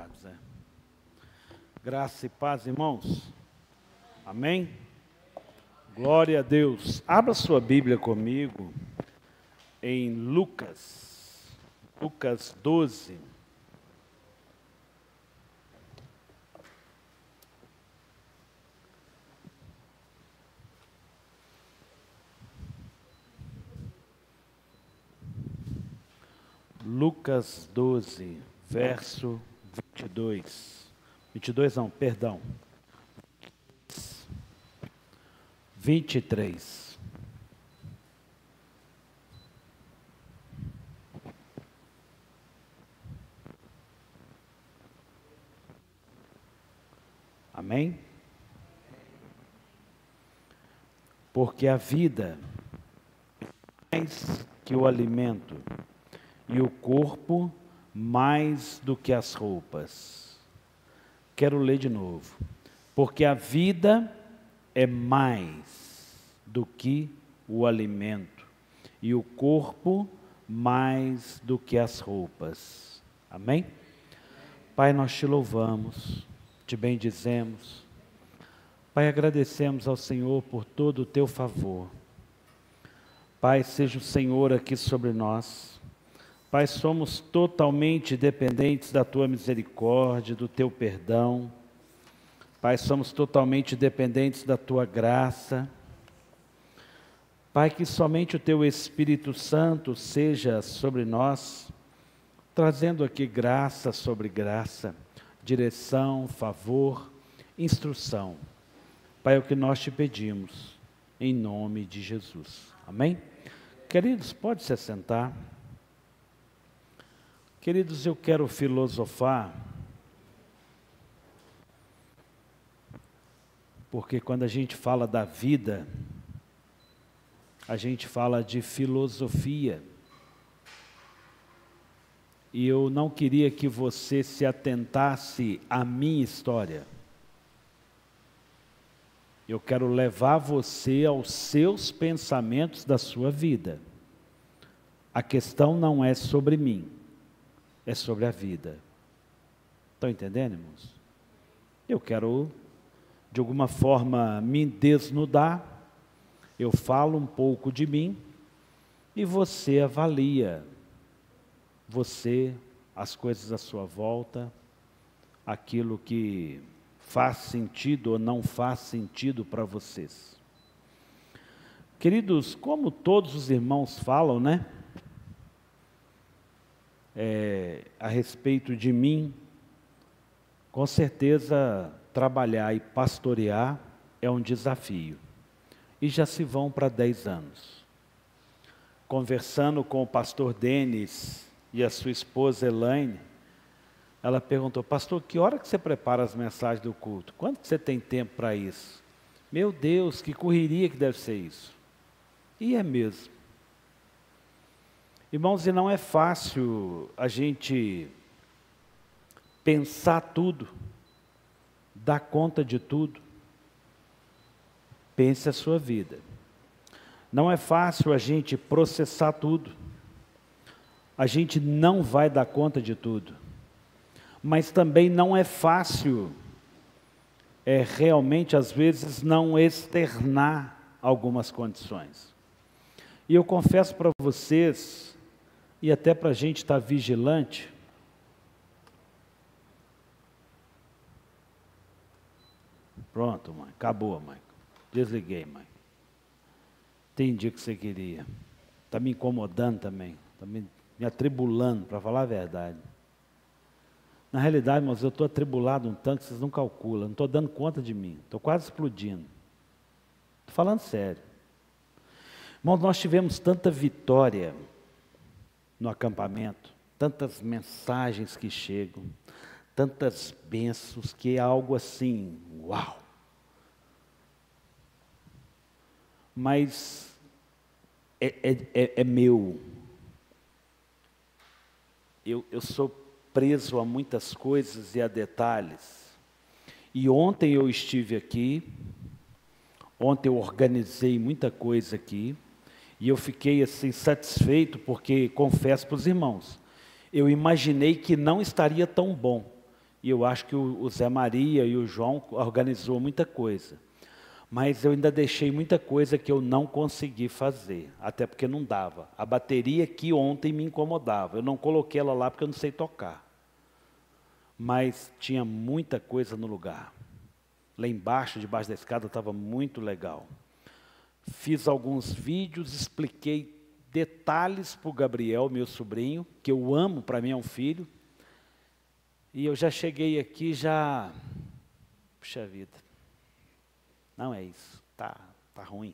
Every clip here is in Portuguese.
Obrigado, Zé. Graça e paz, irmãos. Amém? Glória a Deus. Abra sua Bíblia comigo em Lucas 12. Lucas 12, verso 22. 22 não, perdão. 23. Amém? Porque a vida é mais que o alimento, e o corpo mais do que as roupas. Quero ler de novo. Porque a vida é mais do que o alimento, e o corpo mais do que as roupas. Amém? Pai, nós te louvamos, te bendizemos. Pai, agradecemos ao Senhor por todo o teu favor. Pai, seja o Senhor aqui sobre nós. Pai, somos totalmente dependentes da tua misericórdia, do teu perdão. Pai, somos totalmente dependentes da tua graça. Pai, que somente o teu Espírito Santo seja sobre nós, trazendo aqui graça sobre graça, direção, favor, instrução. Pai, é o que nós te pedimos, em nome de Jesus. Amém? Queridos, pode se assentar. Queridos, eu quero filosofar, porque quando a gente fala da vida, a gente fala de filosofia. E eu não queria que você se atentasse à minha história. Eu quero levar você aos seus pensamentos da sua vida. A questão não é sobre mim. É sobre a vida. Estão entendendo, irmãos? Eu quero, de alguma forma, me desnudar. Eu falo um pouco de mim e você avalia. Você, as coisas à sua volta, aquilo que faz sentido ou não faz sentido para vocês. Queridos, como todos os irmãos falam, né? A respeito de mim, com certeza trabalhar e pastorear é um desafio. E já se vão para 10 anos. Conversando com o pastor Denis e a sua esposa Elaine, ela perguntou: pastor, que hora que você prepara as mensagens do culto? Quando que você tem tempo para isso? Meu Deus, que correria que deve ser isso. E é mesmo. Irmãos, e não é fácil a gente pensar tudo, dar conta de tudo. Pense a sua vida. Não é fácil a gente processar tudo. A gente não vai dar conta de tudo. Mas também não é fácil, realmente, às vezes, não externar algumas condições. E eu confesso para vocês, e até para a gente estar vigilante, pronto, mãe, acabou, mãe, desliguei, mãe, entendi o que você queria, está me incomodando também, está me atribulando, para falar a verdade. Na realidade, irmãos, eu estou atribulado um tanto que vocês não calculam, não estou dando conta de mim, estou quase explodindo, estou falando sério. Irmãos, nós tivemos tanta vitória no acampamento, tantas mensagens que chegam, tantas bênçãos, que é algo assim, uau! Mas é meu. Eu sou preso a muitas coisas e a detalhes. E ontem eu estive aqui, ontem eu organizei muita coisa aqui, e eu fiquei assim satisfeito, porque confesso para os irmãos, eu imaginei que não estaria tão bom. E eu acho que o Zé Maria e o João organizou muita coisa. Mas eu ainda deixei muita coisa que eu não consegui fazer, até porque não dava. A bateria aqui ontem me incomodava, eu não coloquei ela lá porque eu não sei tocar. Mas tinha muita coisa no lugar. Lá embaixo, debaixo da escada, estava muito legal. Fiz alguns vídeos, expliquei detalhes para o Gabriel, meu sobrinho, que eu amo, para mim é um filho. E eu já cheguei aqui, puxa vida, não é isso, tá ruim.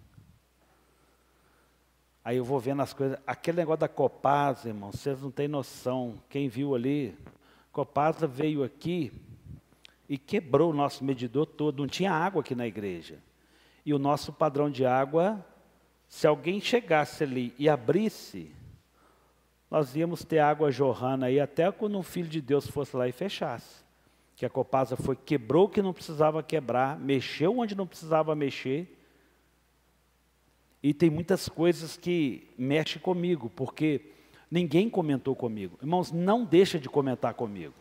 Aí eu vou vendo as coisas, aquele negócio da Copasa, irmão, vocês não têm noção. Quem viu ali, Copasa veio aqui e quebrou o nosso medidor todo, não tinha água aqui na igreja. E o nosso padrão de água, se alguém chegasse ali e abrisse, nós íamos ter água jorrando aí até quando um filho de Deus fosse lá e fechasse. Que a Copasa quebrou o que não precisava quebrar, mexeu onde não precisava mexer. E tem muitas coisas que mexem comigo, porque ninguém comentou comigo. Irmãos, não deixa de comentar comigo.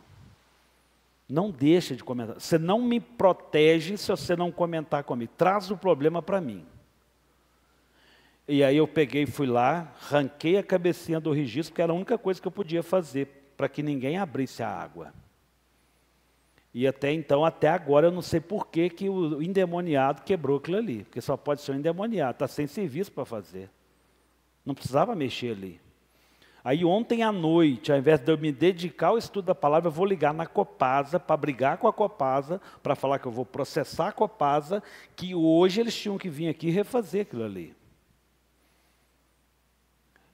Não deixa de comentar. Você não me protege se você não comentar comigo. Traz o problema para mim. E aí eu peguei, fui lá, arranquei a cabecinha do registro, porque era a única coisa que eu podia fazer, para que ninguém abrisse a água. E até então, até agora, eu não sei por que o endemoniado quebrou aquilo ali, porque só pode ser um endemoniado, está sem serviço para fazer. Não precisava mexer ali. Aí ontem à noite, ao invés de eu me dedicar ao estudo da palavra, eu vou ligar na Copasa, para brigar com a Copasa, para falar que eu vou processar a Copasa, que hoje eles tinham que vir aqui e refazer aquilo ali.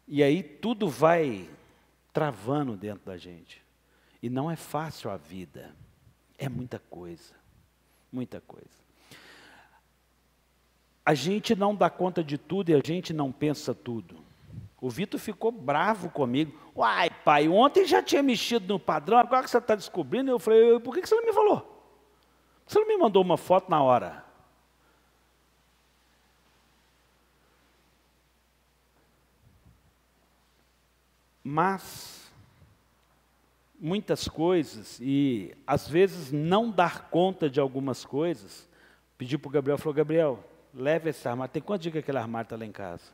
E aí tudo vai travando dentro da gente. E não é fácil a vida. É muita coisa. Muita coisa. A gente não dá conta de tudo e a gente não pensa tudo. O Vitor ficou bravo comigo. Uai, pai, ontem já tinha mexido no padrão, agora que você está descobrindo. Eu falei, por que você não me falou? Por que você não me mandou uma foto na hora? Mas, muitas coisas, e às vezes não dar conta de algumas coisas, pedi para o Gabriel, falou, Gabriel, leve esse armário. Tem quantos dias que aquele armário está lá em casa?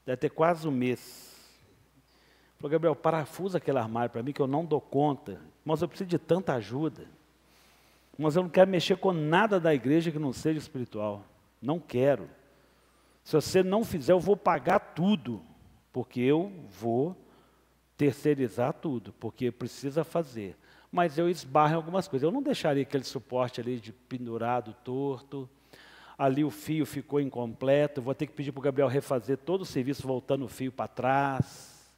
Deve ter quase um mês. Falou, Gabriel, parafusa aquele armário para mim que eu não dou conta. Mas eu preciso de tanta ajuda. Mas eu não quero mexer com nada da igreja que não seja espiritual. Não quero. Se você não fizer, eu vou pagar tudo. Porque eu vou terceirizar tudo. Porque precisa fazer. Mas eu esbarro em algumas coisas. Eu não deixaria aquele suporte ali de pendurado, torto. Ali o fio ficou incompleto, vou ter que pedir para o Gabriel refazer todo o serviço, voltando o fio para trás.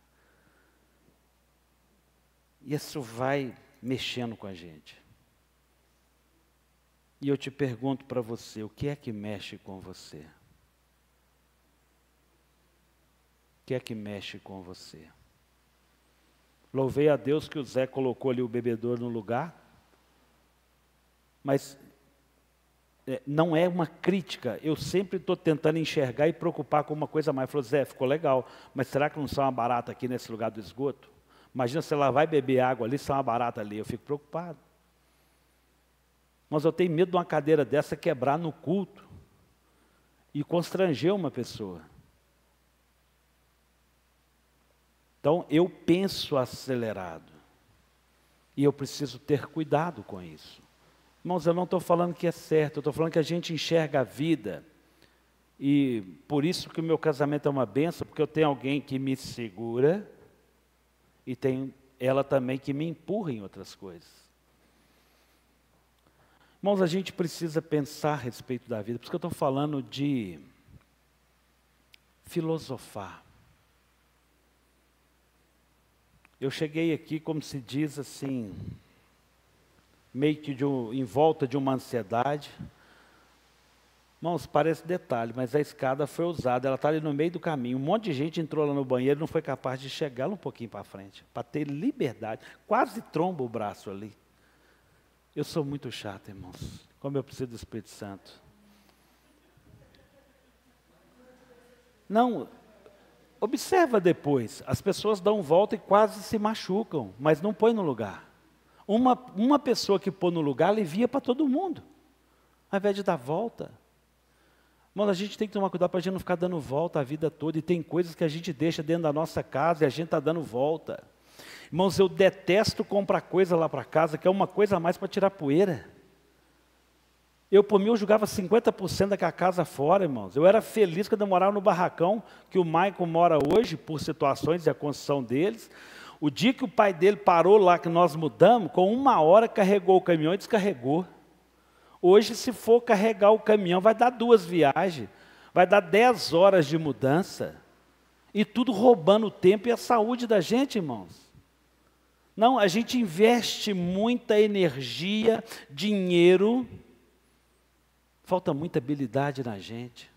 E isso vai mexendo com a gente. E eu te pergunto para você, o que é que mexe com você? O que é que mexe com você? Louvei a Deus que o Zé colocou ali o bebedouro no lugar, mas não é uma crítica, eu sempre estou tentando enxergar e preocupar com uma coisa a mais. Ele falou, Zé, ficou legal, mas será que não são uma barata aqui nesse lugar do esgoto? Imagina se ela vai beber água ali, são uma barata ali, eu fico preocupado. Mas eu tenho medo de uma cadeira dessa quebrar no culto e constranger uma pessoa. Então eu penso acelerado e eu preciso ter cuidado com isso. Irmãos, eu não estou falando que é certo, eu estou falando que a gente enxerga a vida, e por isso que o meu casamento é uma bênção, porque eu tenho alguém que me segura, e tem ela também que me empurra em outras coisas. Irmãos, a gente precisa pensar a respeito da vida, por isso que eu estou falando de filosofar. Eu cheguei aqui, como se diz assim, meio que em volta de uma ansiedade. Irmãos, parece detalhe, mas a escada foi usada, ela está ali no meio do caminho. Um monte de gente entrou lá no banheiro e não foi capaz de chegar um pouquinho para frente, para ter liberdade. Quase tromba o braço ali. Eu sou muito chato, irmãos, como eu preciso do Espírito Santo. Não, observa depois, as pessoas dão volta e quase se machucam, mas não põe no lugar. Uma pessoa que pôr no lugar alivia para todo mundo, ao invés de dar volta. Mano, a gente tem que tomar cuidado para a gente não ficar dando volta a vida toda, e tem coisas que a gente deixa dentro da nossa casa e a gente está dando volta. Irmãos, eu detesto comprar coisa lá para casa, que é uma coisa a mais para tirar poeira. Eu, por mim, eu jogava 50% daquela casa fora, irmãos. Eu era feliz quando eu morava no barracão, que o Michael mora hoje, por situações e a construção deles. O dia que o pai dele parou lá, que nós mudamos, com 1 hora carregou o caminhão e descarregou. Hoje, se for carregar o caminhão, vai dar 2 viagens, vai dar 10 horas de mudança, e tudo roubando o tempo e a saúde da gente, irmãos. Não, a gente investe muita energia, dinheiro, falta muita habilidade na gente.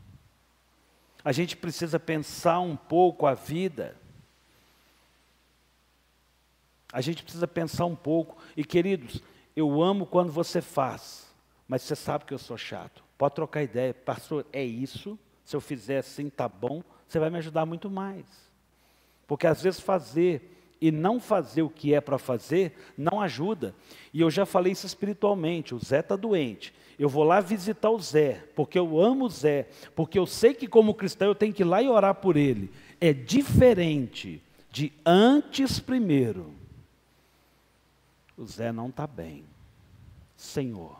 A gente precisa pensar um pouco a vida. A gente precisa pensar um pouco. E, queridos, eu amo quando você faz. Mas você sabe que eu sou chato. Pode trocar ideia. Pastor, é isso? Se eu fizer assim, tá bom? Você vai me ajudar muito mais. Porque às vezes fazer e não fazer o que é para fazer, não ajuda. E eu já falei isso espiritualmente. O Zé está doente. Eu vou lá visitar o Zé, porque eu amo o Zé. Porque eu sei que como cristão eu tenho que ir lá e orar por ele. É diferente de antes primeiro. O Zé não está bem. Senhor,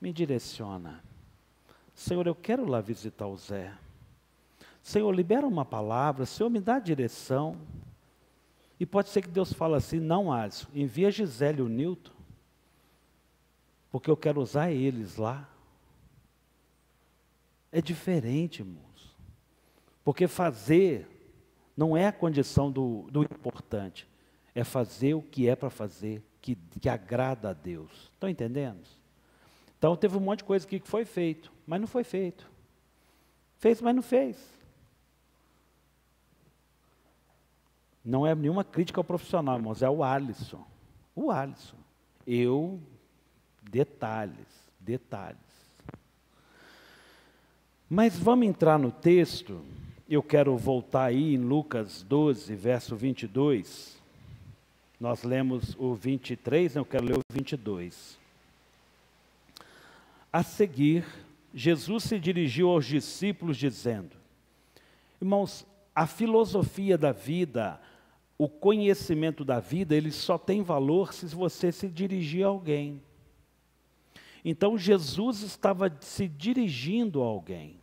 me direciona. Senhor, eu quero lá visitar o Zé. Senhor, libera uma palavra. Senhor, me dá a direção. E pode ser que Deus fale assim, não, Alisson, envia Gisele e o Nilton, porque eu quero usar eles lá. É diferente, irmãos. Porque fazer não é a condição do importante. É fazer o que é para fazer, que agrada a Deus. Estão entendendo? Então, teve um monte de coisa aqui que foi feito, mas não foi feito. Fez, mas não fez. Não é nenhuma crítica ao profissional, irmãos, é o Alisson. O Alisson. Detalhes. Mas vamos entrar no texto. Eu quero voltar aí em Lucas 12, verso 22. Nós lemos o 23, eu quero ler o 22. A seguir, Jesus se dirigiu aos discípulos dizendo: irmãos, a filosofia da vida, o conhecimento da vida, ele só tem valor se você se dirigir a alguém. Então Jesus estava se dirigindo a alguém.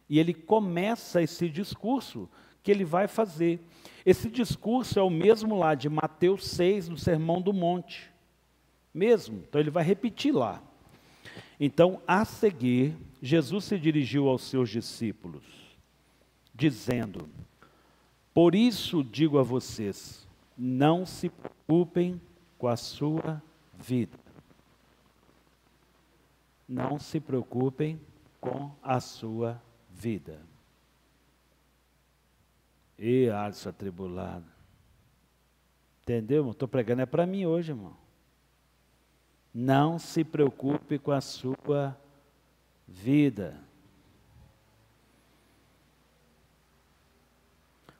E ele começa esse discurso que ele vai fazer. Esse discurso é o mesmo lá de Mateus 6, no Sermão do Monte. Mesmo. Então ele vai repetir lá. Então, a seguir, Jesus se dirigiu aos seus discípulos, dizendo: por isso digo a vocês, não se preocupem com a sua vida. Não se preocupem com a sua vida. E Alisson atribulado. Entendeu, irmão? Estou pregando é para mim hoje, irmão. Não se preocupe com a sua vida.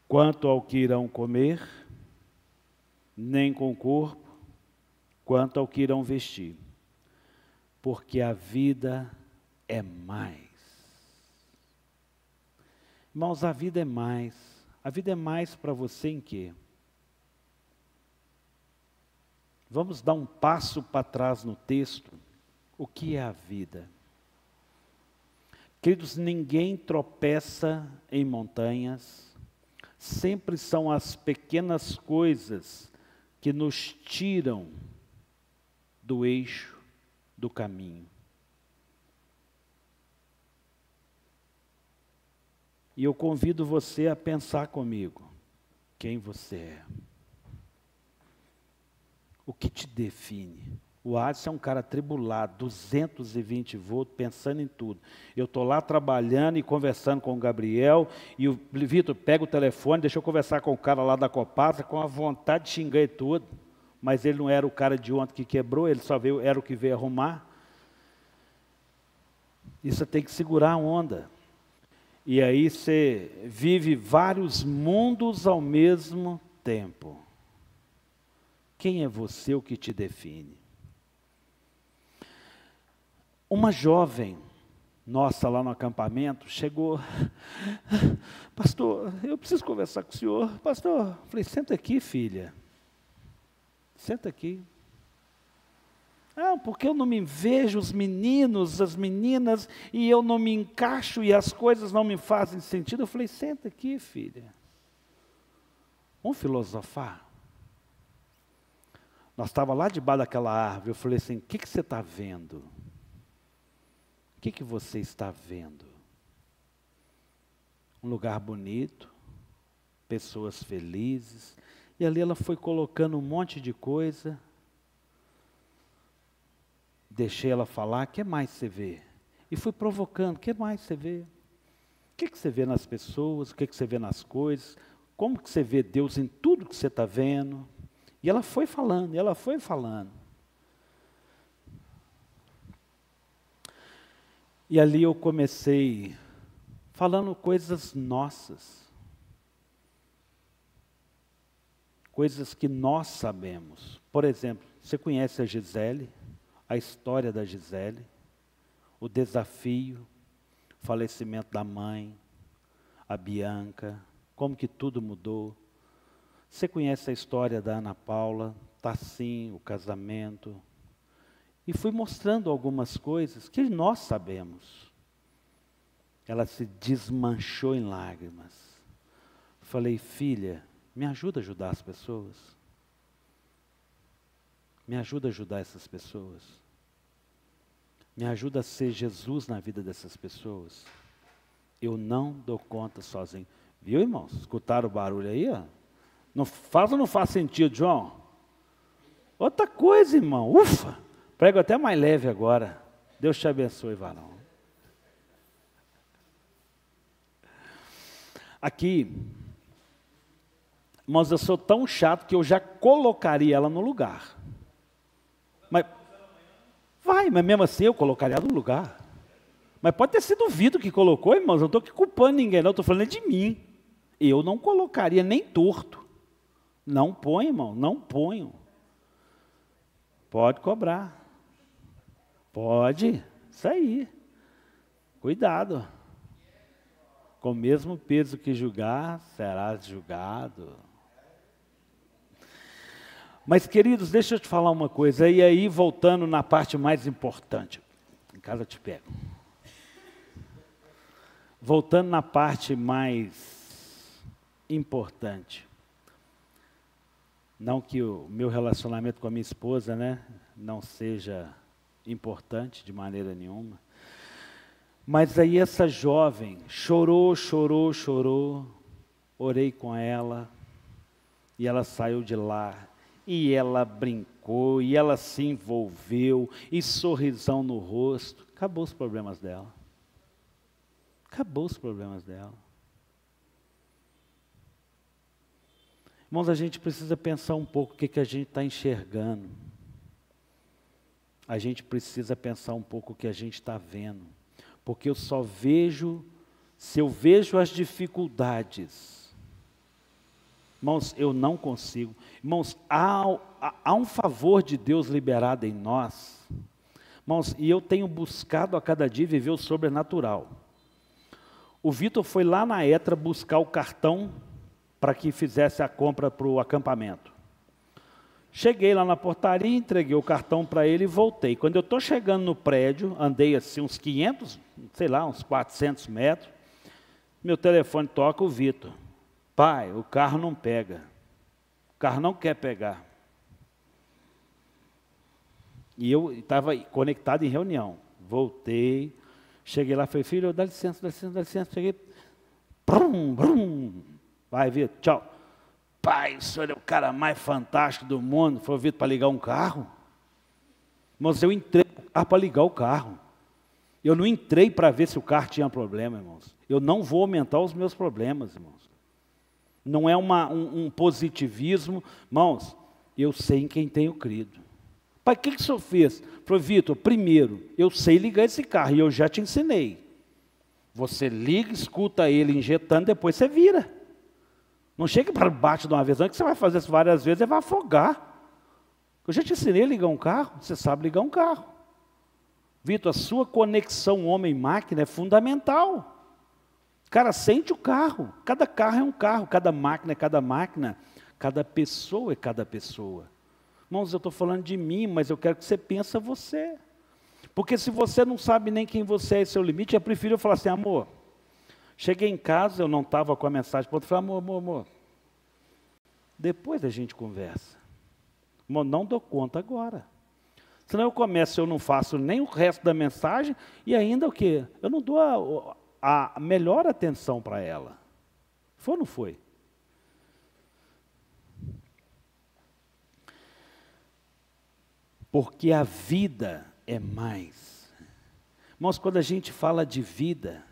Quanto ao que irão comer, nem com o corpo, quanto ao que irão vestir. Porque a vida é mais. Irmãos, a vida é mais. A vida é mais para você em quê? Vamos dar um passo para trás no texto. O que é a vida? Queridos, ninguém tropeça em montanhas. Sempre são as pequenas coisas que nos tiram do eixo, do caminho. E eu convido você a pensar comigo, quem você é. O que te define? O Alisson é um cara atribulado, 220 volts, pensando em tudo. Eu estou lá trabalhando e conversando com o Gabriel, e o Vitor pega o telefone, deixa eu conversar com o cara lá da Copasa, com a vontade de xingar e tudo, mas ele não era o cara de ontem que quebrou, ele só veio, era o que veio arrumar. Isso tem que segurar a onda. E aí você vive vários mundos ao mesmo tempo. Quem é você, o que te define? Uma jovem nossa lá no acampamento chegou, pastor, eu preciso conversar com o senhor. Pastor, falei, senta aqui, filha, senta aqui. Ah, porque eu não me vejo os meninos, as meninas, e eu não me encaixo e as coisas não me fazem sentido. Eu falei, senta aqui, filha. Vamos filosofar? Nós estávamos lá debaixo daquela árvore, eu falei assim, o que você está vendo? O que você está vendo? Um lugar bonito, pessoas felizes, e ali ela foi colocando um monte de coisa. Deixei ela falar, o que mais você vê? E fui provocando, o que mais você vê? O que você vê nas pessoas, o que você vê nas coisas? Como que você vê Deus em tudo que você está vendo? E ela foi falando, e ela foi falando. E ali eu comecei falando coisas nossas. Coisas que nós sabemos. Por exemplo, você conhece a Gisele? A história da Gisele? O desafio, o falecimento da mãe, a Bianca, como que tudo mudou. Você conhece a história da Ana Paula, Tassim, o casamento. E fui mostrando algumas coisas que nós sabemos. Ela se desmanchou em lágrimas. Falei, filha, me ajuda a ajudar as pessoas. Me ajuda a ajudar essas pessoas. Me ajuda a ser Jesus na vida dessas pessoas. Eu não dou conta sozinho. Viu, irmãos? Escutaram o barulho aí? Ó? Não faz ou não faz sentido, João? Outra coisa, irmão. Ufa! Prego até mais leve agora. Deus te abençoe, varão. Aqui, irmãos, eu sou tão chato que eu já colocaria ela no lugar. Mas mesmo assim eu colocaria ela no lugar. Mas pode ter sido o Vitor que colocou, irmãos. Eu não estou aqui culpando ninguém, não. Estou falando de mim. Eu não colocaria nem torto. Não põe, irmão, não ponho. Pode cobrar. Pode, isso aí. Cuidado. Com o mesmo peso que julgar, serás julgado. Mas, queridos, deixa eu te falar uma coisa. E aí, voltando na parte mais importante. Em casa eu te pego. Voltando na parte mais importante. Não que o meu relacionamento com a minha esposa, né, não seja importante de maneira nenhuma. Mas aí essa jovem chorou, chorou, chorou. Orei com ela. E ela saiu de lá. E ela brincou, e ela se envolveu, e sorrisão no rosto. Acabou os problemas dela. Acabou os problemas dela. Irmãos, a gente precisa pensar um pouco o que a gente está enxergando. A gente precisa pensar um pouco o que a gente está vendo. Porque eu só vejo, se eu vejo as dificuldades, irmãos, eu não consigo. Irmãos, há um favor de Deus liberado em nós. Irmãos, e eu tenho buscado a cada dia viver o sobrenatural. O Vitor foi lá na ETRA buscar o cartão para que fizesse a compra para o acampamento. Cheguei lá na portaria, entreguei o cartão para ele e voltei. Quando eu estou chegando no prédio, andei assim uns 500, sei lá, uns 400 metros, meu telefone toca, o Vitor. Pai, o carro não pega. O carro não quer pegar. E eu estava conectado em reunião. Voltei, cheguei lá, falei, filho, dá licença, dá licença, dá licença. Cheguei, brum, brum. Vai, Vitor, tchau. Pai, o senhor é o cara mais fantástico do mundo. Foi o Vitor para ligar um carro? Irmãos, eu entrei no carro para ligar o carro. Eu não entrei para ver se o carro tinha problema, irmãos. Eu não vou aumentar os meus problemas, irmãos. Não é um positivismo. Irmãos, eu sei em quem tenho crido. Pai, o que o senhor fez? Falei, Vitor, primeiro, eu sei ligar esse carro e eu já te ensinei. Você liga, escuta ele injetando, depois você vira. Não chega para baixo de uma vez, não, que você vai fazer isso várias vezes, você vai afogar. Eu já te ensinei a ligar um carro, você sabe ligar um carro. Vitor, a sua conexão homem-máquina é fundamental. Cara, sente o carro. Cada carro é um carro, cada máquina é cada máquina, cada pessoa é cada pessoa. Irmãos, eu estou falando de mim, mas eu quero que você pense você. Porque se você não sabe nem quem você é e seu limite, é preferível falar assim, amor, cheguei em casa, eu não estava com a mensagem para outro, falei, amor, depois a gente conversa. Amor, não dou conta agora. Senão eu começo, eu não faço nem o resto da mensagem e ainda o quê? Eu não dou a melhor atenção para ela. Foi ou não foi? Porque a vida é mais. Irmãos, quando a gente fala de vida,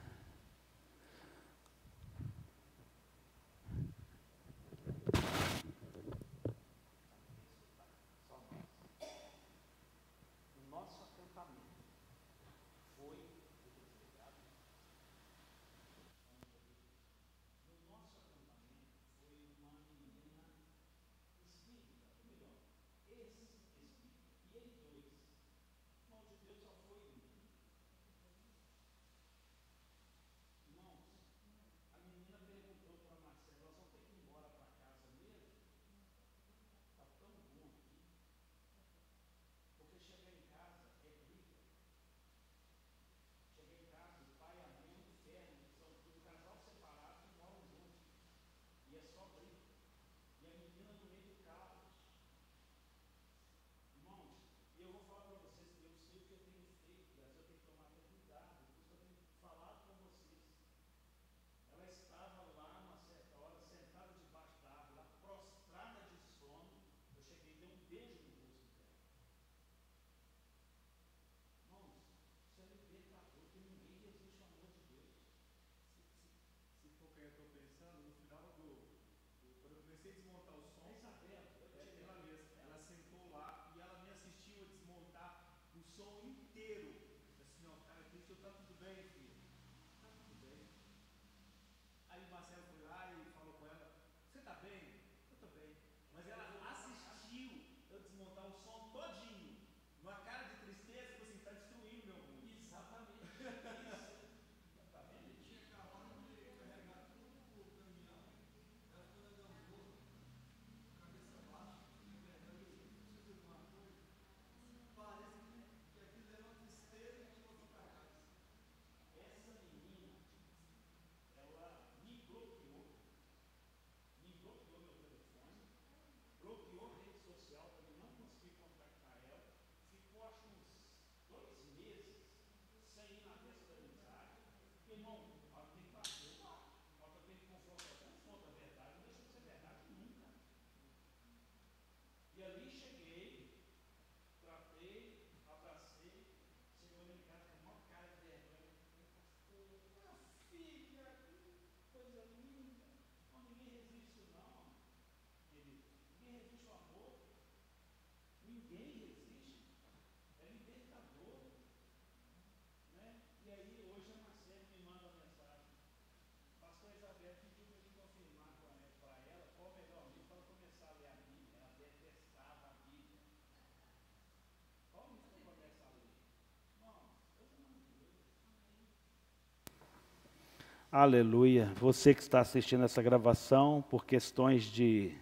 aleluia, você que está assistindo essa gravação, por questões de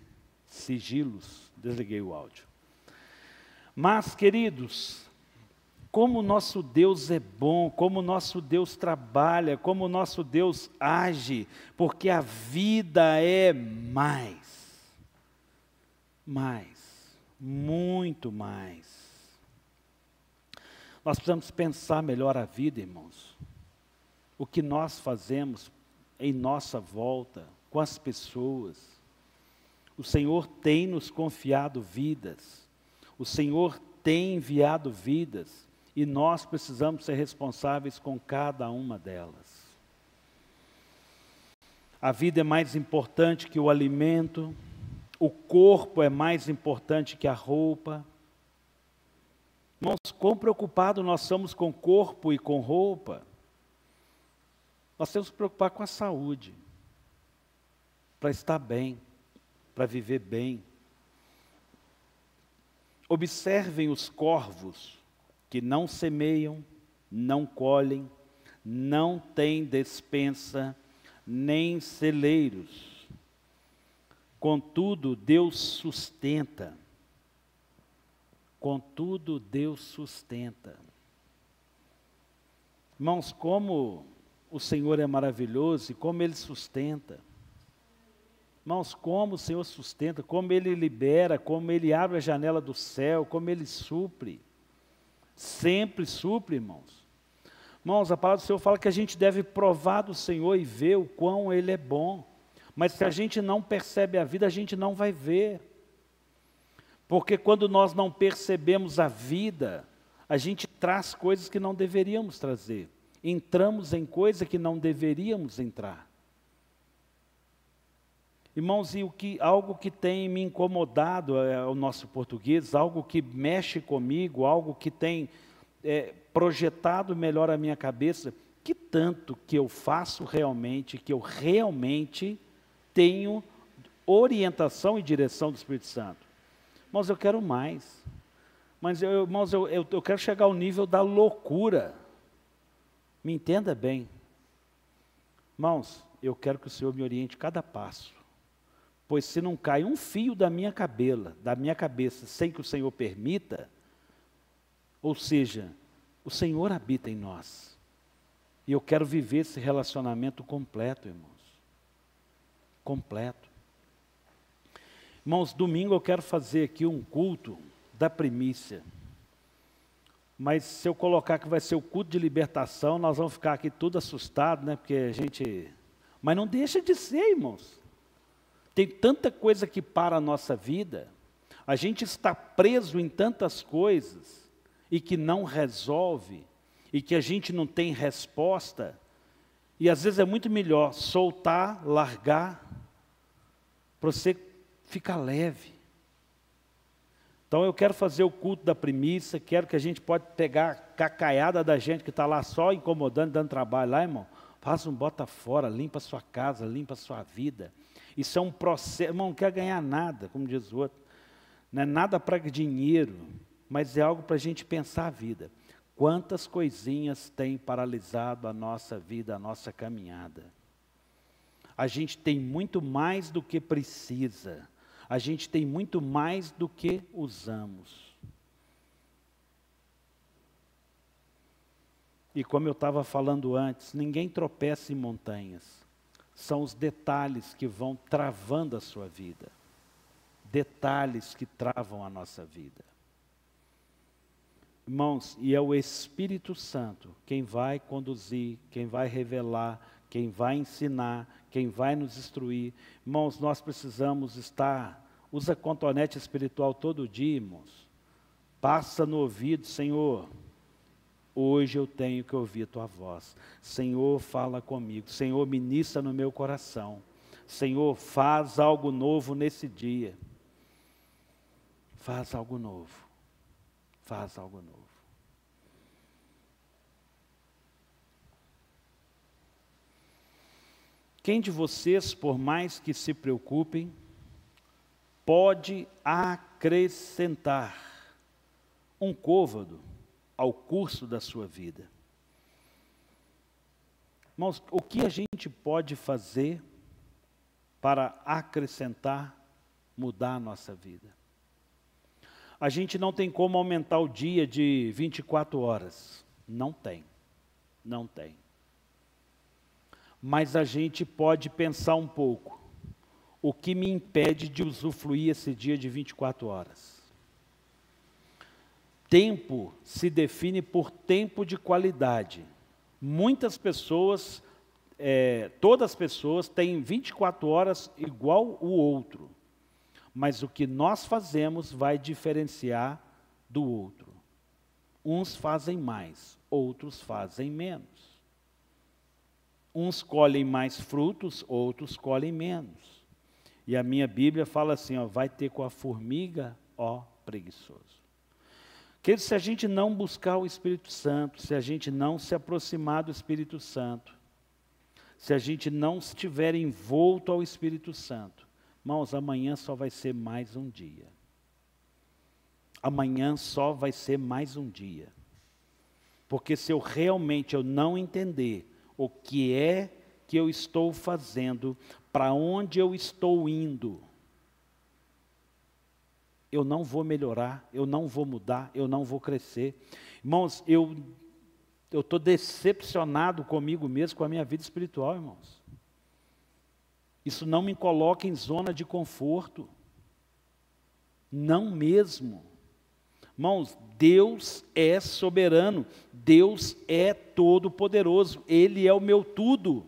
sigilos, desliguei o áudio. Mas, queridos, como o nosso Deus é bom, como o nosso Deus trabalha, como o nosso Deus age, porque a vida é mais, muito mais. Nós precisamos pensar melhor a vida, irmãos. O que nós fazemos em nossa volta, com as pessoas. O Senhor tem nos confiado vidas. O Senhor tem enviado vidas. E nós precisamos ser responsáveis com cada uma delas. A vida é mais importante que o alimento. O corpo é mais importante que a roupa. Irmãos, quão preocupados nós somos com corpo e com roupa. Nós temos que nos preocupar com a saúde, para estar bem, para viver bem. Observem os corvos, que não semeiam, não colhem, não têm despensa, nem celeiros. Contudo, Deus sustenta. Contudo, Deus sustenta. Irmãos, como o Senhor é maravilhoso e como Ele sustenta. Irmãos, como o Senhor sustenta, como Ele libera, como Ele abre a janela do céu, como Ele supre. Sempre supre, irmãos. Irmãos, a palavra do Senhor fala que a gente deve provar do Senhor e ver o quão Ele é bom. Mas se a gente não percebe a vida, a gente não vai ver. Porque quando nós não percebemos a vida, a gente traz coisas que não deveríamos trazer. Entramos em coisas que não deveríamos entrar. Irmãos, e algo que tem me incomodado é o nosso português, algo que mexe comigo, algo que tem projetado melhor a minha cabeça, que tanto que eu faço realmente, que eu realmente tenho orientação e direção do Espírito Santo. Irmãos, eu quero mais. Mas, irmãos, eu quero chegar ao nível da loucura. Me entenda bem. Irmãos, eu quero que o Senhor me oriente cada passo. Pois se não cai um fio da minha cabeça, sem que o Senhor permita, ou seja, o Senhor habita em nós. E eu quero viver esse relacionamento completo, irmãos. Completo. Irmãos, domingo eu quero fazer aqui um culto da primícia. Mas se eu colocar que vai ser o culto de libertação, nós vamos ficar aqui tudo assustados, né? Porque a gente... Mas não deixa de ser, irmãos. Tem tanta coisa que para a nossa vida. A gente está preso em tantas coisas e que não resolve, e que a gente não tem resposta. E às vezes é muito melhor soltar, largar, para você ficar leve. Então eu quero fazer o culto da primícia, quero que a gente pode pegar a cacaiada da gente que está lá só incomodando, dando trabalho lá, irmão. Faça um bota fora, limpa a sua casa, limpa a sua vida. Isso é um processo, irmão, não quer ganhar nada, como diz o outro. Não é nada para dinheiro, mas é algo para a gente pensar a vida. Quantas coisinhas têm paralisado a nossa vida, a nossa caminhada? A gente tem muito mais do que precisa. A gente tem muito mais do que usamos. E como eu estava falando antes, ninguém tropeça em montanhas. São os detalhes que vão travando a sua vida. Detalhes que travam a nossa vida. Irmãos, e é o Espírito Santo quem vai conduzir, quem vai revelar, quem vai ensinar, quem vai nos instruir. Irmãos, nós precisamos estar, usa cotonete espiritual todo dia, irmãos. Passa no ouvido, Senhor, hoje eu tenho que ouvir tua voz. Senhor, fala comigo. Senhor, ministra no meu coração. Senhor, faz algo novo nesse dia. Faz algo novo. Faz algo novo. Quem de vocês, por mais que se preocupem, pode acrescentar um côvado ao curso da sua vida? Irmãos, o que a gente pode fazer para acrescentar, mudar a nossa vida? A gente não tem como aumentar o dia de 24 horas. Não tem. Não tem. Mas a gente pode pensar um pouco. O que me impede de usufruir esse dia de 24 horas? Tempo se define por tempo de qualidade. Muitas pessoas, todas as pessoas têm 24 horas igual o outro. Mas o que nós fazemos vai diferenciar do outro. Uns fazem mais, outros fazem menos. Uns colhem mais frutos, outros colhem menos. E a minha Bíblia fala assim, ó, vai ter com a formiga, ó preguiçoso. Querido, se a gente não buscar o Espírito Santo, se a gente não se aproximar do Espírito Santo, se a gente não estiver envolto ao Espírito Santo, irmãos, amanhã só vai ser mais um dia. amanhã só vai ser mais um dia. Porque se eu realmente não entender o que é que eu estou fazendo, para onde eu estou indo, eu não vou melhorar, eu não vou mudar, eu não vou crescer. Irmãos, eu estou decepcionado comigo mesmo, com a minha vida espiritual, irmãos. Isso não me coloca em zona de conforto. Não mesmo. Irmãos, Deus é soberano, Deus é todo-poderoso, Ele é o meu tudo.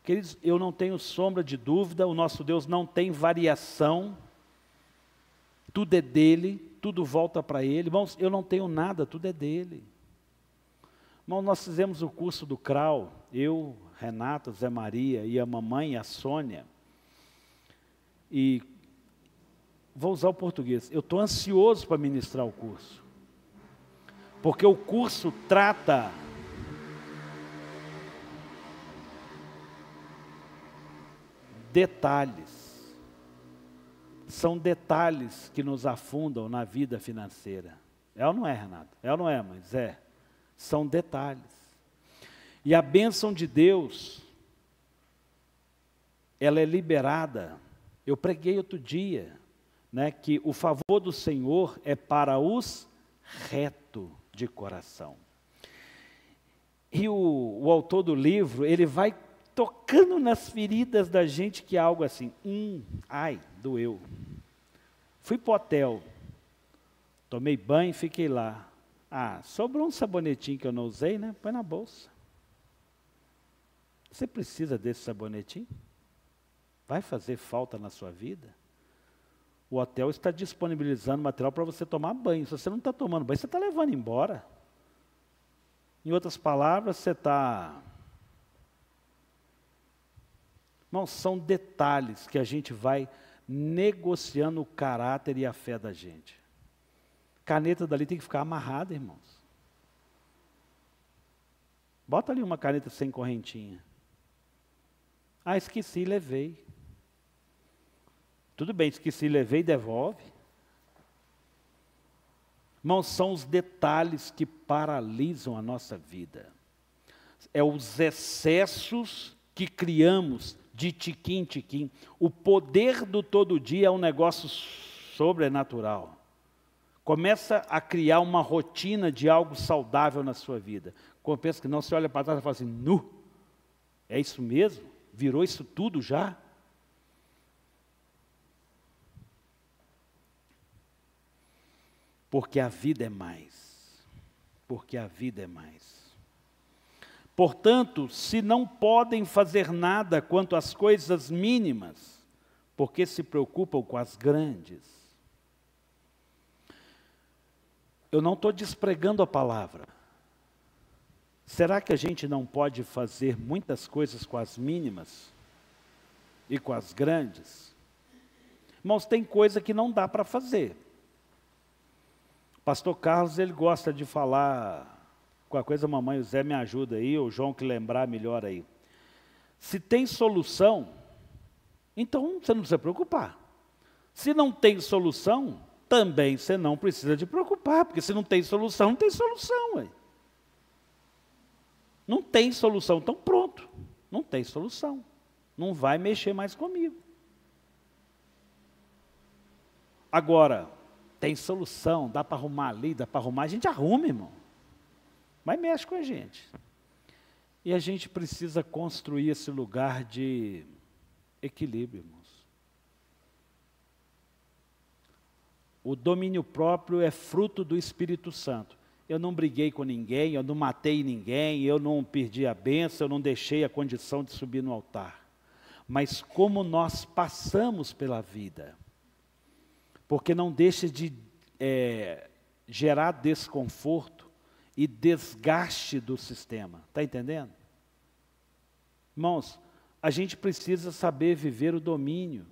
Queridos, eu não tenho sombra de dúvida, o nosso Deus não tem variação, tudo é dEle, tudo volta para Ele. Irmãos, eu não tenho nada, tudo é dEle. Irmãos, nós fizemos o curso do CRAU, eu, Renata, Zé Maria e a mamãe, a Sônia, e vou usar o português, eu estou ansioso para ministrar o curso, porque o curso trata detalhes, são detalhes que nos afundam na vida financeira. É ou não é, Renato? É ou não é, mas é. São detalhes. E a bênção de Deus, ela é liberada. Eu preguei outro dia, né, que o favor do Senhor é para os retos de coração. E o autor do livro, ele vai tocando nas feridas da gente, que é algo assim, ai, doeu. Fui para o hotel, tomei banho e fiquei lá. Sobrou um sabonetinho que eu não usei, né? Põe na bolsa. Você precisa desse sabonetinho? Vai fazer falta na sua vida? O hotel está disponibilizando material para você tomar banho. Se você não está tomando banho, você está levando embora. Em outras palavras, você está... Irmãos, são detalhes que a gente vai negociando o caráter e a fé da gente. Caneta dali tem que ficar amarrada, irmãos. Bota ali uma caneta sem correntinha. Esqueci, levei. Tudo bem, esqueci, levei, devolve. Irmãos, são os detalhes que paralisam a nossa vida. É os excessos que criamos de tiquim em tiquim. O poder do todo dia é um negócio sobrenatural. Começa a criar uma rotina de algo saudável na sua vida. Quando pensa que não, você olha para trás e fala assim, é isso mesmo? Virou isso tudo já? Porque a vida é mais. Porque a vida é mais. Portanto, se não podem fazer nada quanto às coisas mínimas, porque se preocupam com as grandes. Eu não estou despregando a palavra. Será que a gente não pode fazer muitas coisas com as mínimas e com as grandes? Irmãos, tem coisa que não dá para fazer. Pastor Carlos, ele gosta de falar, com a coisa, mamãe, o Zé me ajuda aí, ou o João que lembrar melhor aí. Se tem solução, então você não precisa preocupar. Se não tem solução, também você não precisa de preocupar, porque se não tem solução, não tem solução. Ué. Não tem solução, então pronto, não tem solução. Não vai mexer mais comigo. Agora, tem solução, dá para arrumar ali, dá para arrumar, a gente arruma, irmão. Mas mexe com a gente. E a gente precisa construir esse lugar de equilíbrio, irmãos. O domínio próprio é fruto do Espírito Santo. Eu não briguei com ninguém, eu não matei ninguém, eu não perdi a bênção, eu não deixei a condição de subir no altar. Mas como nós passamos pela vida, porque não deixa de gerar desconforto e desgaste do sistema. Está entendendo? Irmãos, a gente precisa saber viver o domínio,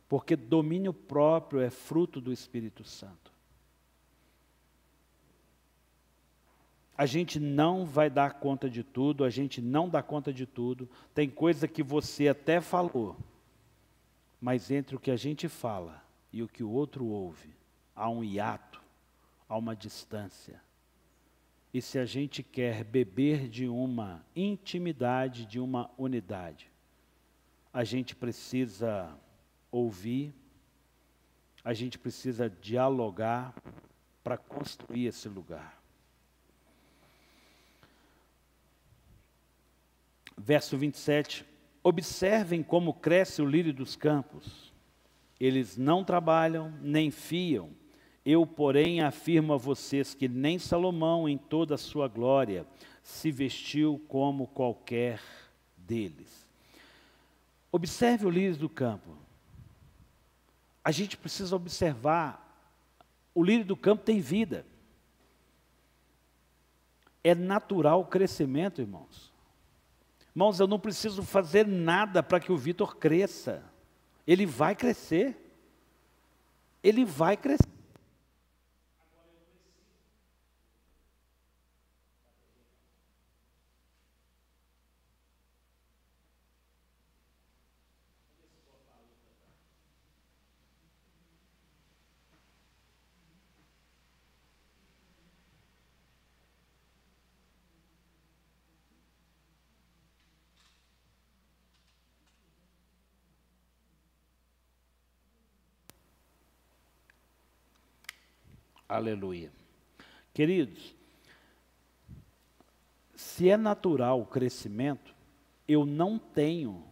porque domínio próprio é fruto do Espírito Santo. A gente não vai dar conta de tudo, a gente não dá conta de tudo. Tem coisa que você até falou, mas entre o que a gente fala e o que o outro ouve. Há um hiato, há uma distância. E se a gente quer beber de uma intimidade, de uma unidade, a gente precisa ouvir, a gente precisa dialogar para construir esse lugar. Verso 27, observem como cresce o lírio dos campos. Eles não trabalham, nem fiam. Eu, porém, afirmo a vocês que nem Salomão, em toda a sua glória, se vestiu como qualquer deles. Observe o lírio do campo. A gente precisa observar, o lírio do campo tem vida. É natural o crescimento, irmãos. Irmãos, eu não preciso fazer nada para que o Vitor cresça. Ele vai crescer. Ele vai crescer. Aleluia. Queridos, se é natural o crescimento, eu não tenho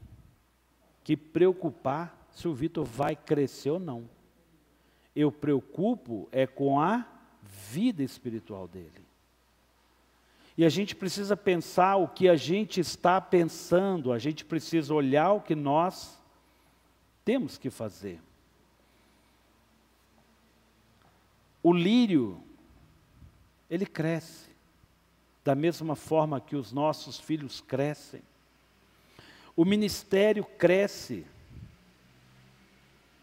que preocupar se o Vitor vai crescer ou não. Eu preocupo é com a vida espiritual dele. E a gente precisa pensar o que a gente está pensando, a gente precisa olhar o que nós temos que fazer. O lírio, ele cresce, da mesma forma que os nossos filhos crescem. O ministério cresce,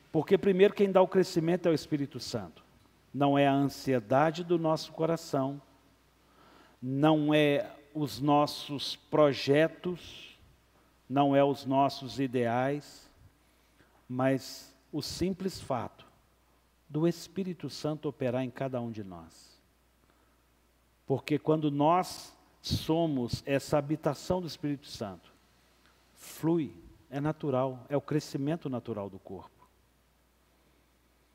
porque primeiro quem dá o crescimento é o Espírito Santo. Não é a ansiedade do nosso coração, não é os nossos projetos, não é os nossos ideais, mas o simples fato do Espírito Santo operar em cada um de nós. Porque quando nós somos essa habitação do Espírito Santo, flui, é natural, é o crescimento natural do corpo.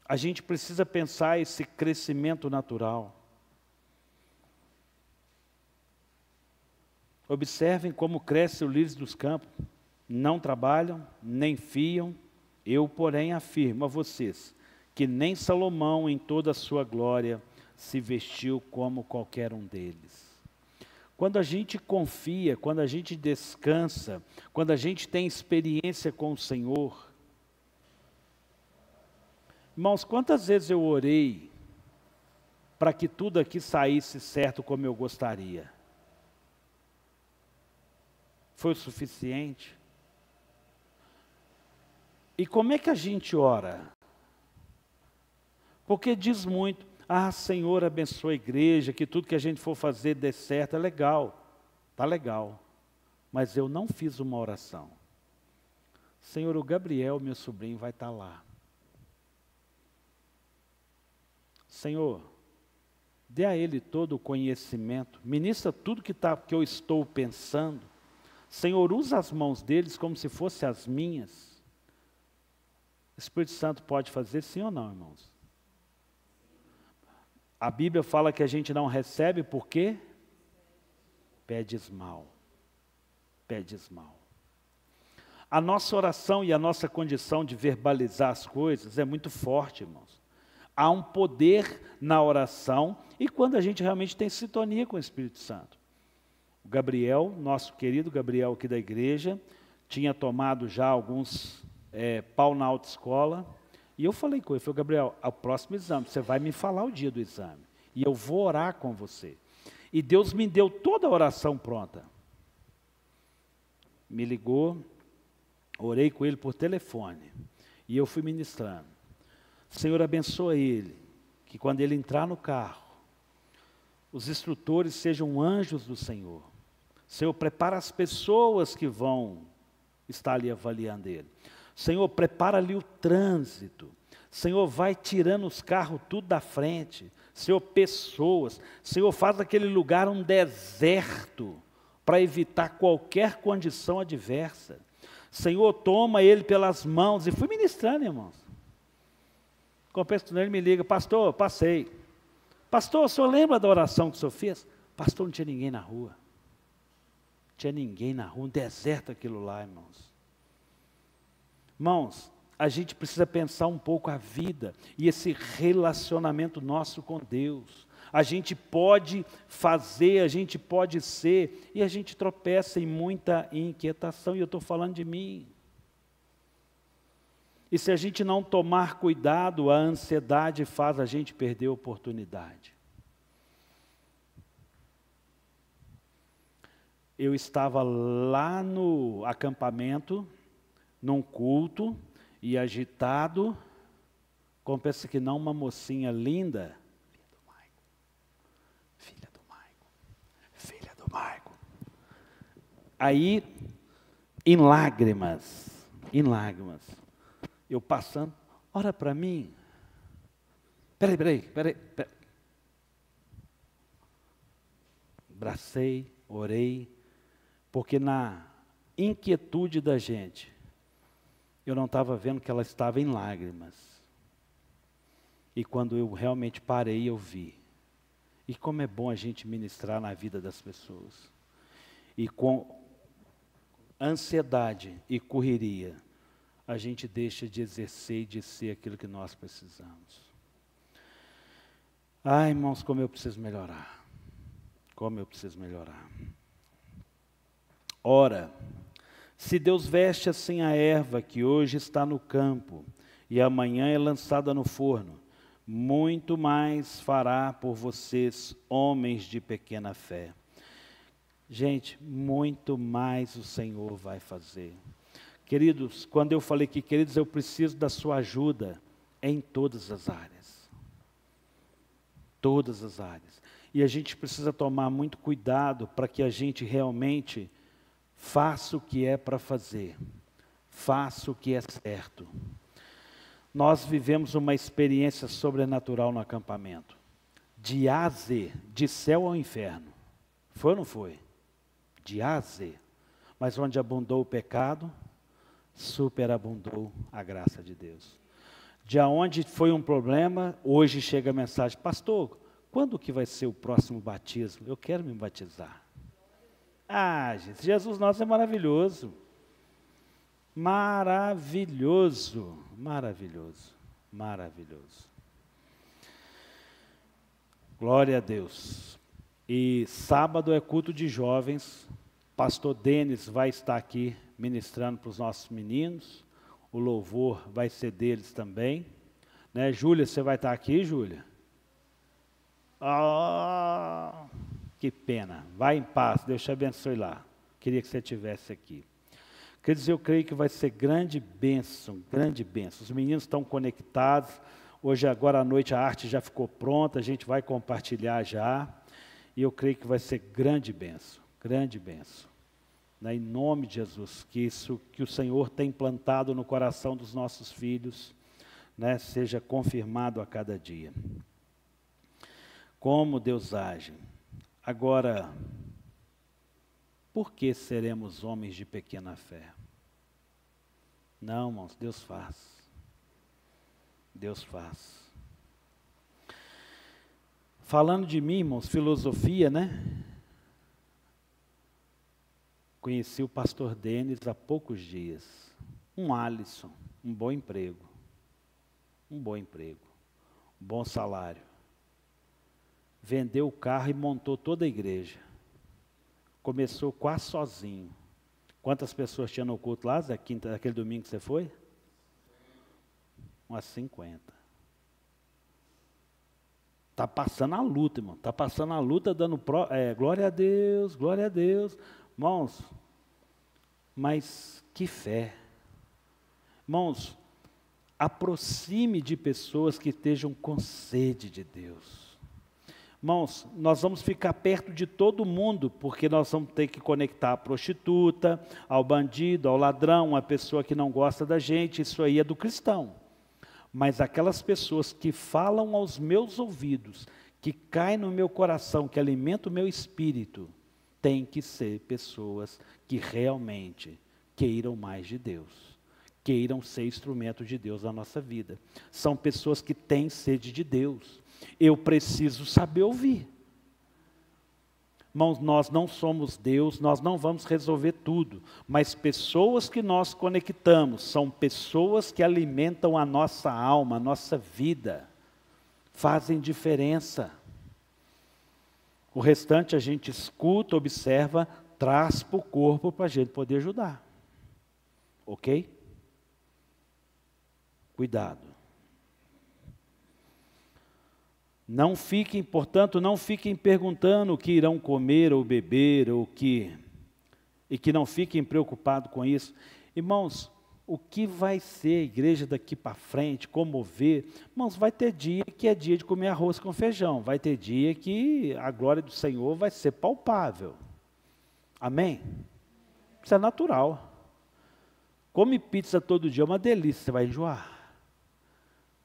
A gente precisa pensar esse crescimento natural. Observem como cresce o lírio dos campos. Não trabalham, nem fiam. Eu, porém, afirmo a vocês que nem Salomão, em toda a sua glória, se vestiu como qualquer um deles. Quando a gente confia, quando a gente descansa, quando a gente tem experiência com o Senhor, irmãos, quantas vezes eu orei para que tudo aqui saísse certo como eu gostaria? Foi o suficiente? E como é que a gente ora? Porque diz muito, Senhor, abençoa a igreja, que tudo que a gente for fazer dê certo, é legal, está legal. Mas eu não fiz uma oração. Senhor, o Gabriel, meu sobrinho, vai estar lá. Senhor, dê a ele todo o conhecimento, ministra tudo que eu estou pensando. Senhor, usa as mãos deles como se fossem as minhas. O Espírito Santo pode fazer sim ou não, irmãos? A Bíblia fala que a gente não recebe porque pede esmal. Pede esmal. A nossa oração e a nossa condição de verbalizar as coisas é muito forte, irmãos. Há um poder na oração e quando a gente realmente tem sintonia com o Espírito Santo. O Gabriel, nosso querido Gabriel aqui da igreja, tinha tomado já alguns pau na autoescola. E eu falei com ele, falei, Gabriel, ao próximo exame, você vai me falar o dia do exame. E eu vou orar com você. E Deus me deu toda a oração pronta. Me ligou, orei com ele por telefone. E eu fui ministrando. Senhor, abençoa ele, que quando ele entrar no carro, os instrutores sejam anjos do Senhor. Senhor, prepara as pessoas que vão estar ali avaliando ele. Senhor, prepara ali o trânsito. Senhor, vai tirando os carros tudo da frente. Senhor, pessoas. Senhor, faz aquele lugar um deserto para evitar qualquer condição adversa. Senhor, toma ele pelas mãos. E fui ministrando, irmãos. Quando ele me liga, pastor, passei. Pastor, o senhor lembra da oração que o senhor fez? Pastor, não tinha ninguém na rua. Não tinha ninguém na rua, um deserto aquilo lá, irmãos. Irmãos, a gente precisa pensar um pouco a vida e esse relacionamento nosso com Deus. A gente pode fazer, a gente pode ser, e a gente tropeça em muita inquietação, e eu estou falando de mim. E se a gente não tomar cuidado, a ansiedade faz a gente perder a oportunidade. Eu estava lá no acampamento, num culto, e agitado, como pensa que não, uma mocinha linda, filha do Maico. Aí, em lágrimas, eu passando, ora para mim, peraí. Abracei, orei, porque na inquietude da gente, eu não estava vendo que ela estava em lágrimas. E quando eu realmente parei, eu vi. E como é bom a gente ministrar na vida das pessoas. E com ansiedade e correria, a gente deixa de exercer e de ser aquilo que nós precisamos. Ai, irmãos, como eu preciso melhorar. Como eu preciso melhorar. Ora, se Deus veste assim a erva que hoje está no campo e amanhã é lançada no forno, muito mais fará por vocês, homens de pequena fé. Gente, muito mais o Senhor vai fazer. Queridos, quando eu falei que, queridos, eu preciso da sua ajuda em todas as áreas. Todas as áreas. E a gente precisa tomar muito cuidado para que a gente realmente faça o que é para fazer. Faça o que é certo. Nós vivemos uma experiência sobrenatural no acampamento. De A a Z, de céu ao inferno. Foi ou não foi? De A a Z. Mas onde abundou o pecado, superabundou a graça de Deus. De onde foi um problema, hoje chega a mensagem, pastor, quando que vai ser o próximo batismo? Eu quero me batizar. Ah, gente, Jesus nosso é maravilhoso. Maravilhoso, maravilhoso, maravilhoso. Glória a Deus. E sábado é culto de jovens. Pastor Denis vai estar aqui ministrando para os nossos meninos. O louvor vai ser deles também. Né, Júlia, você vai estar aqui, Júlia? Ah, que pena. Vai em paz, Deus te abençoe lá. Queria que você estivesse aqui. Quer dizer, eu creio que vai ser grande bênção, grande bênção. Os meninos estão conectados. Hoje, agora à noite, a arte já ficou pronta, a gente vai compartilhar já. E eu creio que vai ser grande bênção, grande bênção. Né, em nome de Jesus, que isso que o Senhor tem plantado no coração dos nossos filhos, né, seja confirmado a cada dia. Como Deus age. Agora, por que seremos homens de pequena fé? Não, irmãos, Deus faz. Deus faz. Falando de mim, irmãos, filosofia, né? Conheci o pastor Denis há poucos dias. Um Alisson, um bom emprego. Um bom emprego. Um bom salário. Vendeu o carro e montou toda a igreja. Começou quase sozinho. Quantas pessoas tinham no culto lá, Zé, aquele domingo que você foi? Umas 50. Está passando a luta, irmão. Está passando a luta, dando glória a Deus, glória a Deus. Irmãos, mas que fé. Irmãos, aproxime de pessoas que estejam com sede de Deus. Irmãos, nós vamos ficar perto de todo mundo, porque nós vamos ter que conectar a prostituta, ao bandido, ao ladrão, a pessoa que não gosta da gente, isso aí é do cristão. Mas aquelas pessoas que falam aos meus ouvidos, que caem no meu coração, que alimentam o meu espírito, têm que ser pessoas que realmente queiram mais de Deus, queiram ser instrumento de Deus na nossa vida. São pessoas que têm sede de Deus. Eu preciso saber ouvir. Irmãos, nós não somos Deus, nós não vamos resolver tudo, mas pessoas que nós conectamos, são pessoas que alimentam a nossa alma, a nossa vida, fazem diferença. O restante a gente escuta, observa, traz para o corpo para a gente poder ajudar. Ok? Cuidado. Não fiquem, portanto, não fiquem perguntando o que irão comer ou beber, e que não fiquem preocupados com isso. Irmãos, o que vai ser a igreja daqui para frente, como ver? Irmãos, vai ter dia que é dia de comer arroz com feijão, vai ter dia que a glória do Senhor vai ser palpável. Amém? Isso é natural. Come pizza todo dia, é uma delícia, você vai enjoar.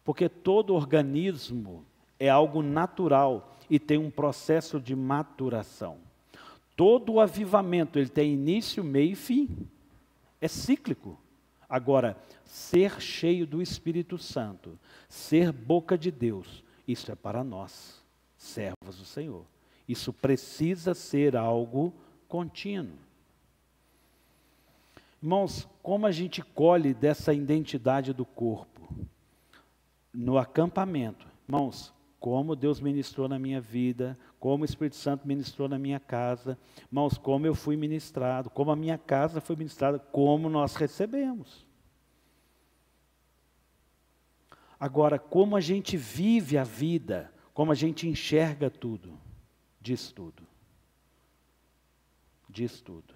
Porque todo organismo é algo natural e tem um processo de maturação. Todo o avivamento, ele tem início, meio e fim. É cíclico. Agora, ser cheio do Espírito Santo, ser boca de Deus, isso é para nós, servos do Senhor. Isso precisa ser algo contínuo. Irmãos, como a gente colhe dessa identidade do corpo? No acampamento. Irmãos, como Deus ministrou na minha vida, como o Espírito Santo ministrou na minha casa, irmãos, como eu fui ministrado, como a minha casa foi ministrada, como nós recebemos. Agora, como a gente vive a vida, como a gente enxerga tudo, diz tudo. Diz tudo.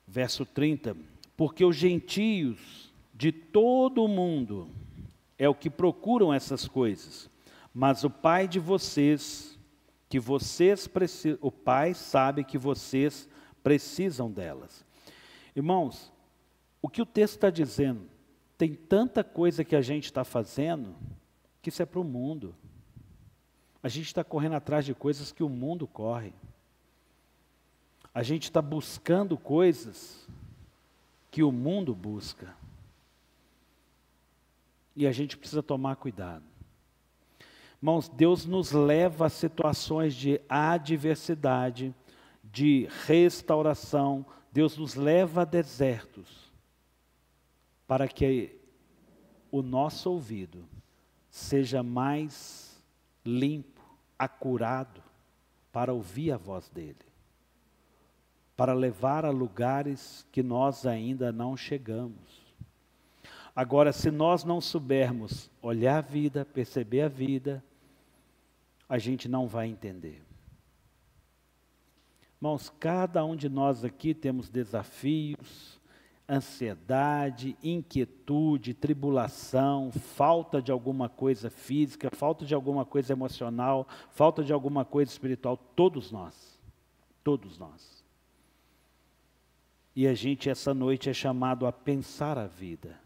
Verso 30. Porque os gentios de todo o mundo é o que procuram essas coisas, mas o Pai de vocês, o Pai sabe que vocês precisam delas. Irmãos, o que o texto está dizendo, tem tanta coisa que a gente está fazendo, que isso é para o mundo. A gente está correndo atrás de coisas que o mundo corre. A gente está buscando coisas que o mundo busca. E a gente precisa tomar cuidado. Irmãos, Deus nos leva a situações de adversidade, de restauração. Deus nos leva a desertos, para que o nosso ouvido seja mais limpo, acurado, para ouvir a voz dEle. Para levar a lugares que nós ainda não chegamos. Agora, se nós não soubermos olhar a vida, perceber a vida, a gente não vai entender. Irmãos, cada um de nós aqui temos desafios, ansiedade, inquietude, tribulação, falta de alguma coisa física, falta de alguma coisa emocional, falta de alguma coisa espiritual, todos nós. Todos nós. E a gente, essa noite, é chamado a pensar a vida,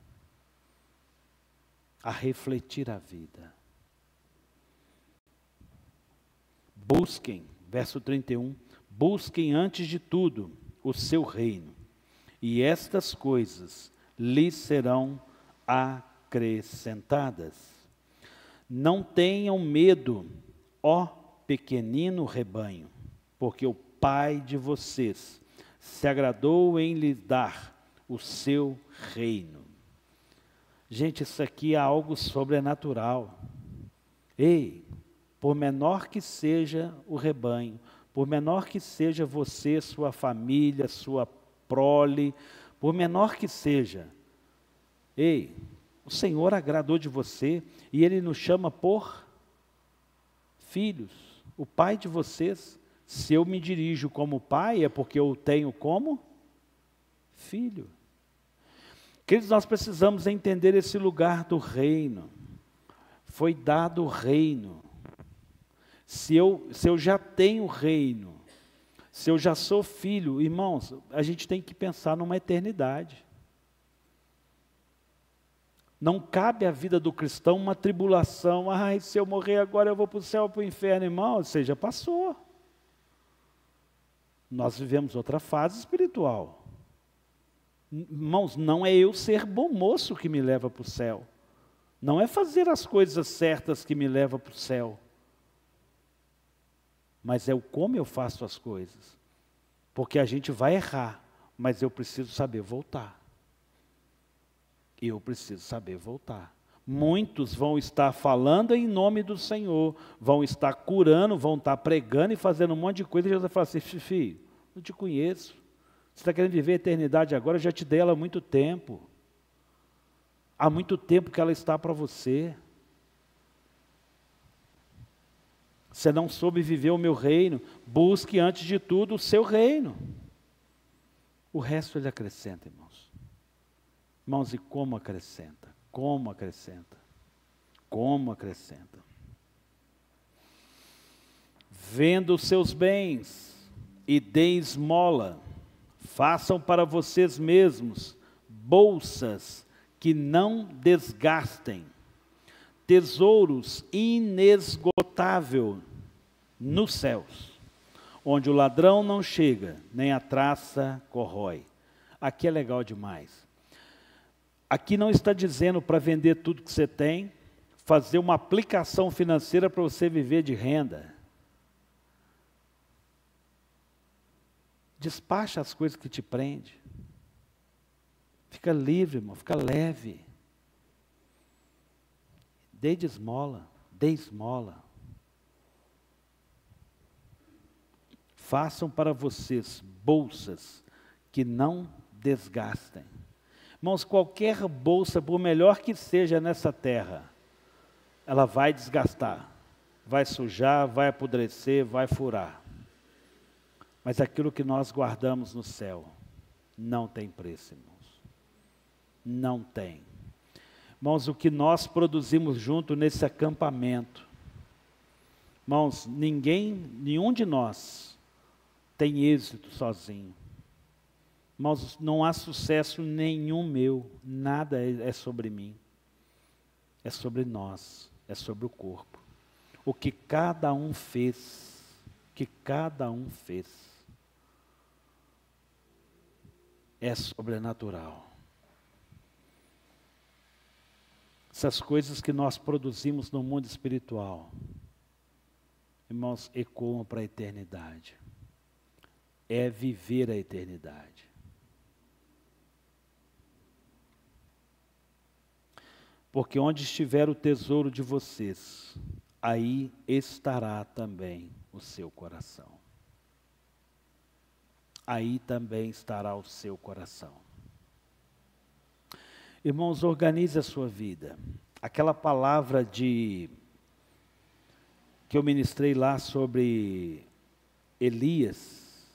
a refletir a vida. Busquem, verso 31, busquem antes de tudo o seu reino, e estas coisas lhes serão acrescentadas. Não tenham medo, ó pequenino rebanho, porque o Pai de vocês se agradou em lhes dar o seu reino. Gente, isso aqui é algo sobrenatural. Ei, por menor que seja o rebanho, por menor que seja você, sua família, sua prole, por menor que seja, ei, o Senhor agradou de você e Ele nos chama por filhos, o Pai de vocês. Se eu me dirijo como pai, é porque eu tenho como filho. Queridos, nós precisamos entender esse lugar do reino. Foi dado o reino. Se eu já tenho reino, Se eu já sou filho, irmãos, a gente tem que pensar numa eternidade. Não cabe à vida do cristão uma tribulação. Ai, se eu morrer agora eu vou para o céu ou para o inferno, irmão. Ou seja, já passou. Nós vivemos outra fase espiritual. Irmãos, não é eu ser bom moço que me leva para o céu. Não é fazer as coisas certas que me leva para o céu. Mas é o como eu faço as coisas. Porque a gente vai errar, mas eu preciso saber voltar. Eu preciso saber voltar. Muitos vão estar falando em nome do Senhor, vão estar curando, vão estar pregando e fazendo um monte de coisa, e Jesus vai falar assim: filho, não te conheço. Você está querendo viver a eternidade agora? Eu já te dei ela há muito tempo. Há muito tempo que ela está para você. Você não soube viver o meu reino. Busque antes de tudo o seu reino. O resto ele acrescenta, irmãos. Irmãos, e como acrescenta? Como acrescenta? Como acrescenta? Vendo os seus bens e dê esmola, façam para vocês mesmos bolsas que não desgastem, tesouros inesgotáveis nos céus, onde o ladrão não chega, nem a traça corrói. Aqui é legal demais. Aqui não está dizendo para vender tudo que você tem, fazer uma aplicação financeira para você viver de renda. Despacha as coisas que te prendem. Fica livre, irmão, fica leve. Dê de esmola, dê esmola. Façam para vocês bolsas que não desgastem. Irmãos, qualquer bolsa, por melhor que seja nessa terra, ela vai desgastar, vai sujar, vai apodrecer, vai furar. Mas aquilo que nós guardamos no céu, não tem preço, irmãos. Não tem. Irmãos, o que nós produzimos junto nesse acampamento, irmãos, nenhum de nós tem êxito sozinho. Irmãos, não há sucesso nenhum meu, nada é sobre mim. É sobre nós, é sobre o corpo. O que cada um fez, é sobrenatural. Essas coisas que nós produzimos no mundo espiritual, irmãos, ecoam para a eternidade. É viver a eternidade. Porque onde estiver o tesouro de vocês, aí estará também o seu coração. Aí também estará o seu coração. Irmãos, organize a sua vida. Aquela palavra que eu ministrei lá sobre Elias,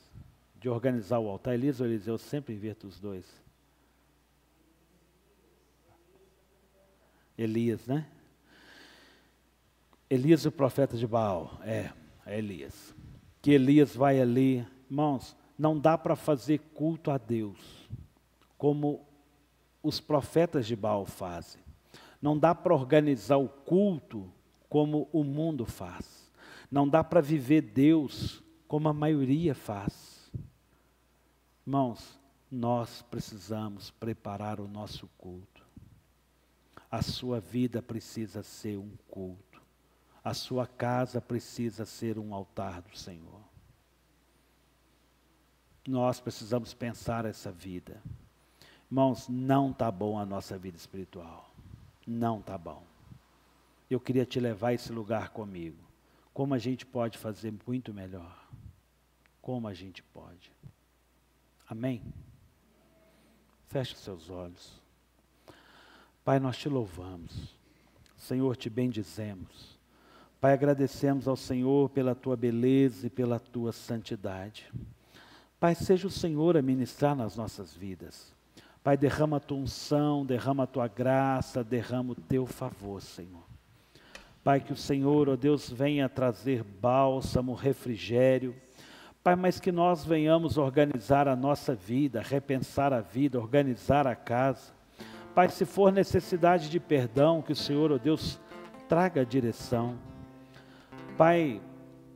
de organizar o altar. Elias ou Eliseu, eu sempre inverto os dois. Elias, né? Elias, o profeta de Baal. É Elias. Que Elias vai ali. Irmãos, não dá para fazer culto a Deus como os profetas de Baal fazem. Não dá para organizar o culto como o mundo faz. Não dá para viver Deus como a maioria faz. Irmãos, nós precisamos preparar o nosso culto. A sua vida precisa ser um culto. A sua casa precisa ser um altar do Senhor. Nós precisamos pensar essa vida. Irmãos, não está bom a nossa vida espiritual. Não está bom. Eu queria te levar a esse lugar comigo. Como a gente pode fazer muito melhor? Como a gente pode? Amém? Feche os seus olhos. Pai, nós te louvamos. Senhor, te bendizemos. Pai, agradecemos ao Senhor pela tua beleza e pela tua santidade. Pai, seja o Senhor a ministrar nas nossas vidas. Pai, derrama a tua unção, derrama a tua graça, derrama o teu favor, Senhor. Pai, que o Senhor, ó Deus, venha trazer bálsamo, refrigério. Pai, mas que nós venhamos organizar a nossa vida, repensar a vida, organizar a casa. Pai, se for necessidade de perdão, que o Senhor, ó Deus, traga a direção. Pai,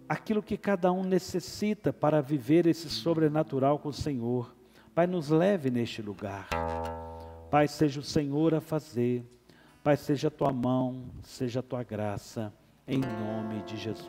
aquilo que cada um necessita para viver esse sobrenatural com o Senhor. Pai, nos leve neste lugar. Pai, seja o Senhor a fazer. Pai, seja a tua mão, seja a tua graça, em nome de Jesus.